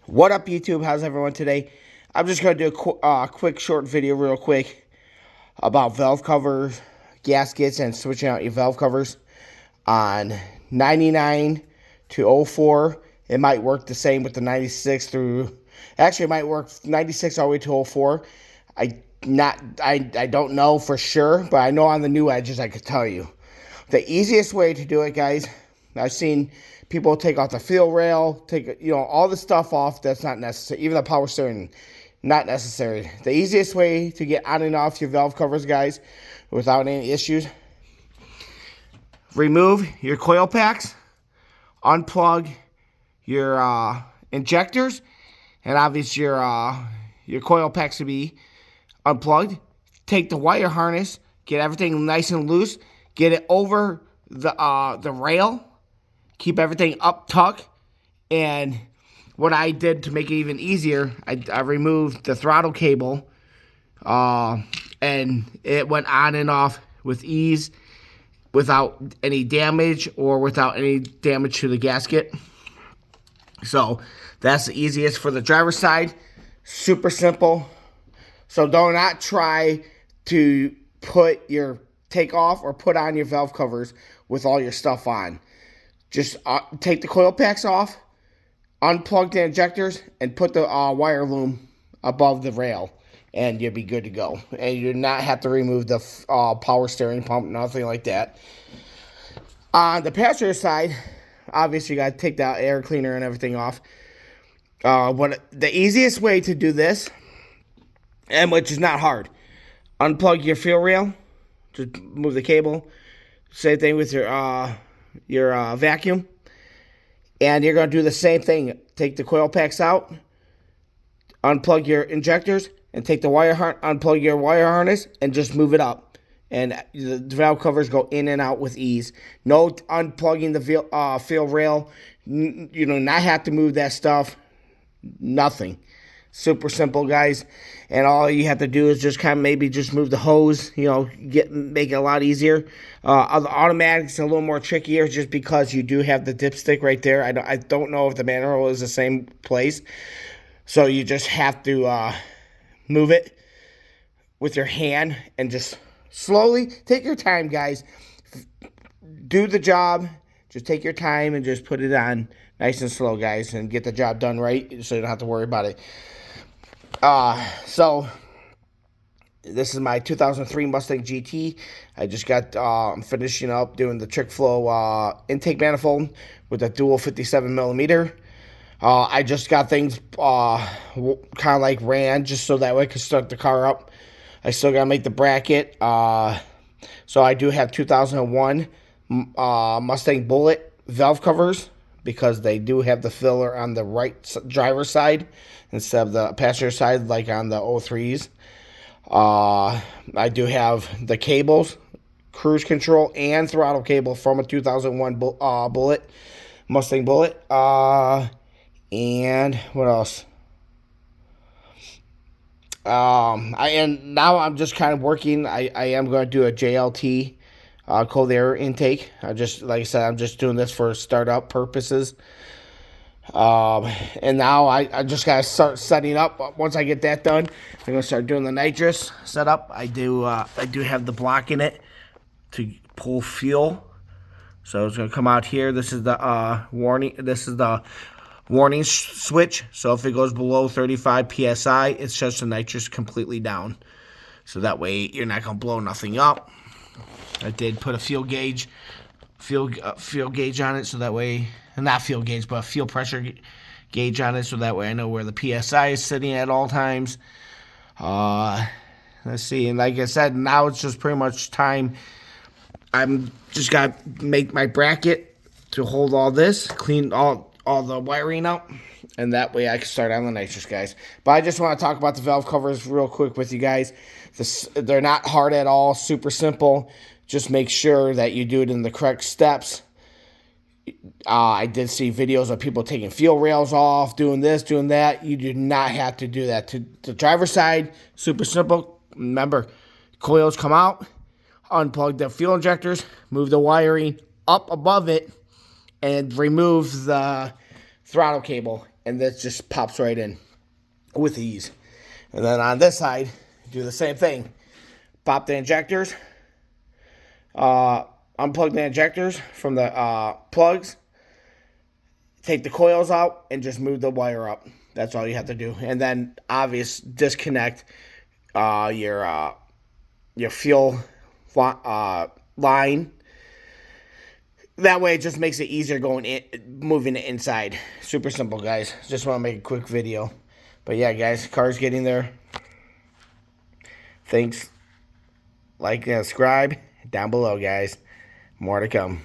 What up, YouTube? How's everyone today? I'm just going to do a quick short video real quick about valve covers, gaskets, and switching out your valve covers on 99 to 04. It might work the same with the 96 through... Actually, it might work 96 all the way to 04. I don't know for sure, but I know on the new edges I could tell you. The easiest way to do it, guys, I've seen people take off the fuel rail, take all the stuff off that's not necessary, even the power steering, not necessary. The easiest way to get on and off your valve covers, guys, without any issues, remove your coil packs, unplug your injectors, and obviously your coil packs to be unplugged. Take the wire harness, get everything nice and loose, get it over the rail. Keep everything up tuck, and what I did to make it even easier, I removed the throttle cable, and it went on and off with ease, without any damage or without any damage to the gasket. So that's the easiest for the driver's side. Super simple. So do not try to take off or put on your valve covers with all your stuff on. Just take the coil packs off, unplug the injectors, and put the wire loom above the rail, and you'll be good to go. And you do not have to remove the power steering pump, nothing like that. On the passenger side, obviously you got to take that air cleaner and everything off. But the easiest way to do this, and which is not hard, unplug your fuel rail, just move the cable. Same thing with your vacuum, and you're going to do the same thing. Take the coil packs out, unplug your injectors, and take the unplug your wire harness, and just move it up, and the valve covers go in and out with ease. No unplugging the fuel rail. You do not have to move that stuff. Nothing. Super simple, guys. And all you have to do is just kind of maybe just move the hose, make it a lot easier. The automatic's a little more trickier just because you do have the dipstick right there. I don't know if the manual is the same place. So you just have to move it with your hand and just slowly take your time, guys. Do the job. Just take your time and just put it on nice and slow, guys, and get the job done right so you don't have to worry about it. So this is my 2003 Mustang GT. I just got finishing up doing the trick flow intake manifold with a dual 57 millimeter. I just got things kind of like ran just so that way I could start the car up. I still gotta make the bracket. So I do have 2001 Mustang Bullet valve covers, because they do have the filler on the right driver's side instead of the passenger side like on the 03s. I do have the cables, cruise control, and throttle cable from a 2001 Bullet, Mustang Bullet. And what else? And now I'm just kind of working. I am going to do a JLT cold air intake. Like I said, I'm just doing this for startup purposes. And now I just gotta start setting up. Once I get that done, I'm gonna start doing the nitrous setup. I do have the block in it to pull fuel. So it's gonna come out here. This is the warning. This is the warning switch. So if it goes below 35 psi, it shuts the nitrous completely down. So that way you're not gonna blow nothing up. I did put a fuel gauge on it, so that way, not fuel gauge, but a fuel pressure gauge on it, so that way I know where the PSI is sitting at all times. Let's see, and like I said, now it's just pretty much time. I'm just got to make my bracket to hold all this, clean all the wiring out, and that way I can start on the nitrous, guys. But I just want to talk about the valve covers real quick with you guys. They're not hard at all, super simple. Just make sure that you do it in the correct steps. I did see videos of people taking fuel rails off, doing this, doing that. You do not have to do that. To the driver's side, super simple. Remember, coils come out, unplug the fuel injectors, move the wiring up above it, and remove the throttle cable. and that just pops right in with ease. And then on this side, do the same thing. Pop the injectors, unplug the injectors from the plugs, take the coils out, and just move the wire up. That's all you have to do. And then, disconnect your fuel line. That way, it just makes it easier moving it inside. Super simple, guys. Just want to make a quick video. But yeah, guys, car's getting there. Thanks. Like and subscribe down below, guys. More to come.